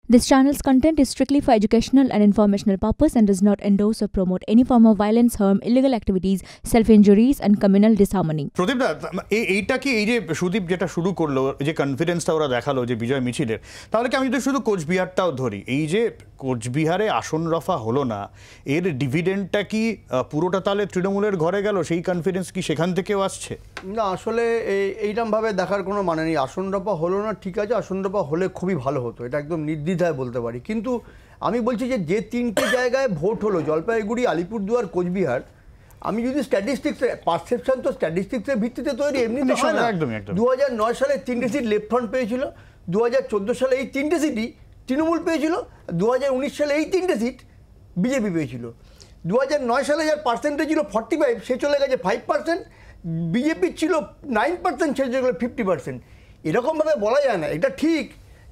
This channel's content is strictly for educational and informational purpose and does not endorse or promote any form of violence, harm, illegal activities, self-injuries and communal disharmony. প্রদীপ দা, এইটা কি এই যে সুদীপ যেটা শুরু করলো, যে কনফিডেন্সটা ওরা দেখালো যে বিজয় মিছিলের, তাহলে কি আমি যদি শুধু কোচবিহারটাও ধরি, এই যে কোচবিহারে আসন রফা হলো না, এর ডিভিডেন্ডটা কি পুরোটা তাহলে তৃণমূলের ঘরে গেল? সেই কনফিডেন্স কি সেখান থেকেও আসছে? না, আসলে এইরকমভাবে দেখার কোনো মানে নেই। আসন রফা হলো না, ঠিক আছে, আসন রফা হলে খুবই ভালো হতো, এটা একদম নির্দ্বিধায় বলতে পারি। কিন্তু আমি বলছি যে তিনটে জায়গায় ভোট হলো, জলপাইগুড়ি, আলিপুরদুয়ার, কোচবিহার, আমি যদি স্ট্যাটিস্টিক্সে, পারসেপশন তো স্ট্যাটিস্টিক্সের ভিত্তিতে তৈরি, এমনি হয় না। 2009 সালে 3টে সিট লেফট ফ্রন্ট পেয়েছিল, 2014 সালে এই 3টে সিটই তৃণমূল পেয়েছিল, 2019 সালে এই 3টে সিট বিজেপি পেয়েছিল। 2009 সালে যার পার্সেন্টেজ ছিল 45, সে চলে গেছে 5%, বিজেপির ছিল 9%, সে চলে গেল 50%। এরকমভাবে বলা যায় না। এটা ঠিক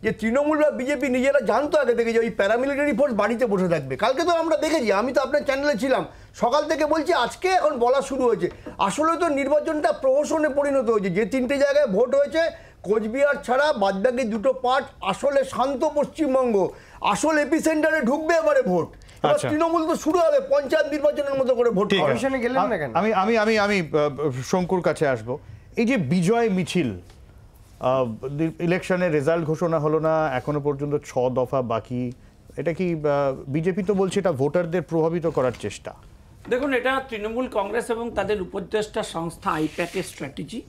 যে তৃণমূল বা বিজেপি নিজেরা জানতো আগে থেকে যে ওই প্যারামিলিটারি ফোর্স বাড়িতে বসে থাকবে। কালকে তো আমরা দেখেছি, আমি তো আপনার চ্যানেলে ছিলাম, সকাল থেকে বলছি, আজকে এখন বলা শুরু হয়েছে। আসলে তো নির্বাচনটা প্রহসনে পরিণত হয়েছে। যে 3টে জায়গায় ভোট হয়েছে, কোচবিহার ছাড়া বাদবাকি দুটো পার্ট আসলে শান্ত পশ্চিমবঙ্গ, আসল এপিসেন্টারে ঢুকবে এবারে ভোট। তৃণমূল তো শুরু হবে পঞ্চায়েত নির্বাচনের মতো করে ভোট। আমি শঙ্কুর কাছে আসবো। এই যে বিজয় মিছিল, ইলেকশনের রেজাল্ট ঘোষণা হলো না, এখনো পর্যন্ত 6 দফা বাকি, এটা কি বিজেপি তো বলছে এটা ভোটারদের প্রভাবিত করার চেষ্টা? দেখুন, এটা তৃণমূল কংগ্রেস এবং তাদের উপদেষ্টা সংস্থা আইপ্যাকের স্ট্র্যাটেজি।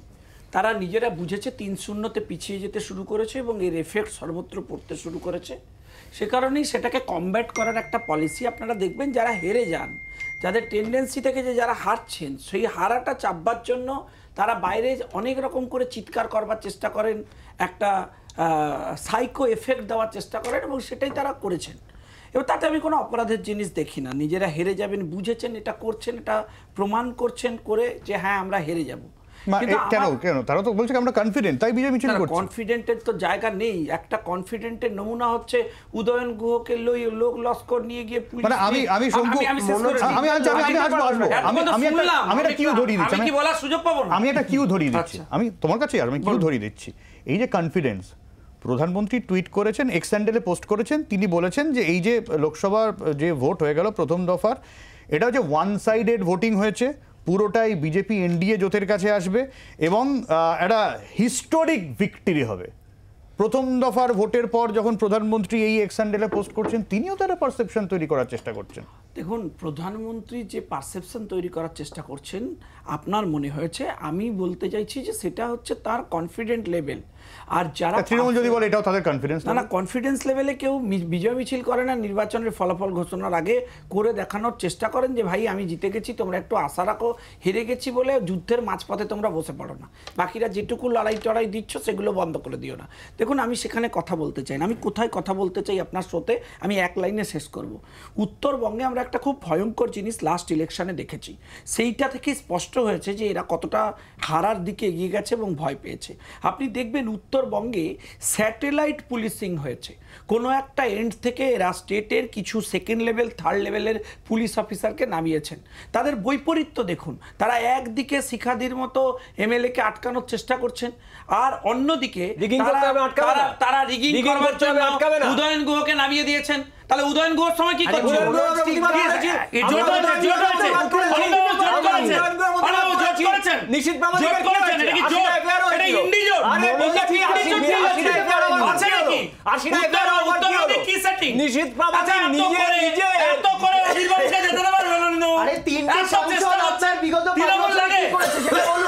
তারা নিজেরা বুঝেছে 3-0-তে পিছিয়ে যেতে শুরু করেছে এবং এর এফেক্ট সর্বত্র পড়তে শুরু করেছে। সে কারণেই সেটাকে কমব্যাট করার একটা পলিসি। আপনারা দেখবেন যারা হেরে যান, যাদের টেন্ডেন্সি থেকে যে যারা হারছেন, সেই হারাটা চাপবার জন্য তারা বাইরে অনেক রকম করে চিৎকার করবার চেষ্টা করেন, একটা সাইকো এফেক্ট দেওয়ার চেষ্টা করেন এবং সেটাই তারা করেছেন। এবার তাতে আমি কোনো অপরাধের জিনিস দেখি না। নিজেরা হেরে যাবেন বুঝেছেন, এটা করছেন, এটা প্রমাণ করছেন করে যে হ্যাঁ আমরা হেরে যাব। কেন তারা তো বলছে আমরা কনফিডেন্ট, তাই বিজয় মিছিল করছে। কনফিডেন্টের তো জায়গা নেই। একটা কনফিডেন্টের নমুনা হচ্ছে উদয়ন গুহকে লোক লস্কর নিয়ে গিয়ে মানে আমি একটা কিউ ধরিয়ে দিচ্ছি, আমি কি বলার সুযোগ পাবো না, আমি একটা কিউ ধরিয়ে দিচ্ছি, আমি তোমার কাছে আর আমি কিউ ধরিয়ে দিচ্ছি। এই যে কনফিডেন্স, প্রধানমন্ত্রী টুইট করেছেন, এক্স হ্যান্ডেলে পোস্ট করেছেন, তিনি বলেছেন যে এই যে লোকসভার যে ভোট হয়ে গেল প্রথম দফার, এটা হচ্ছে ওয়ান সাইডেড ভোটিং হয়েছে, পুরোটাই বিজেপি এনডিএ জোটের কাছে আসবে এবং একটা হিস্টোরিক ভিক্টরি হবে। প্রথম দফার ভোটের পর যখন প্রধানমন্ত্রী এই এক্স হ্যান্ডেলে পোস্ট করছেন, তিনিও তারা পারসেপশন তৈরি করার চেষ্টা করছেন। দেখুন, প্রধানমন্ত্রী যে পারসেপশন তৈরি করার চেষ্টা করছেন, আপনার মনে হয়েছে, আমি বলতে চাইছি যে সেটা হচ্ছে তার কনফিডেন্ট লেভেল। আর যারা তৃণমূল যদি বলে এটাও তাদের কনফিডেন্স, না, কনফিডেন্স লেভেলে কেউ বিজয় মিছিল করে না। নির্বাচনের ফলাফল ঘোষণার আগে করে দেখানোর চেষ্টা করেন যে ভাই আমি জিতে গেছি, তোমরা একটু আশা রাখো, হেরে গেছি বলে যুদ্ধের মাঝপথে তোমরা বসে পড়ো না, বাকিরা যেটুকু লড়াই টড়াই দিচ্ছ সেগুলো বন্ধ করে দিও না। দেখুন, আমি সেখানে কথা বলতে চাই না। আমি কোথায় কথা বলতে চাই আপনার শোতে, আমি এক লাইনে শেষ করব। উত্তরবঙ্গে আমরা একটা খুব ভয়ঙ্কর জিনিস লাস্ট ইলেকশনে দেখেছি। সেইটা থেকে স্পষ্ট হয়েছে যে এরা কতটা হারার দিকে এগিয়ে গেছে এবং ভয় পেয়েছে। আপনি দেখবেন উত্তরবঙ্গে স্যাটেলাইট পুলিশিং হয়েছে। কোনো একটা এন্ড থেকে এরা স্টেটের কিছু সেকেন্ড লেভেল, থার্ড লেভেলের পুলিশ অফিসারকে নামিয়েছেন। তাদের বৈপরীত্য দেখুন, তারা একদিকে শিখাদির মতো এমএলএকে আটকানোর চেষ্টা করছেন, আর অন্যদিকে তারা রিগিং করবার জন্য উদয়ন গুহকে নামিয়ে দিয়েছেন। তাহলে উদয়ন গুহর সময় কি করছে?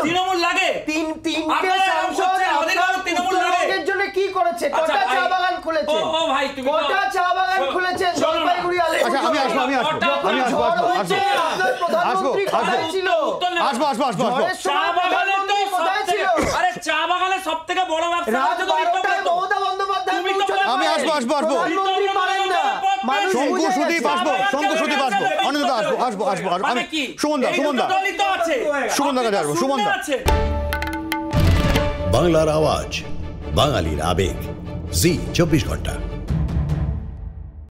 তৃণমূল লাগে কি করেছে? কোটা চা বাগান খুলেছে, কোটা চা বাগান খুলেছে জলপাইগুড়ি, চা বাগানের সব থেকে বড় ব্যবসা মমতা বন্দ্যোপাধ্যায়। আমি আসবো শঙ্কু সুদীপ আসবো, অনিন্দিতা আসবো, আমি সুমনদা কাছে আসবো। সুমনদা, বাংলার আওয়াজ, বাঙালির আবেগ, জি 24 ঘন্টা।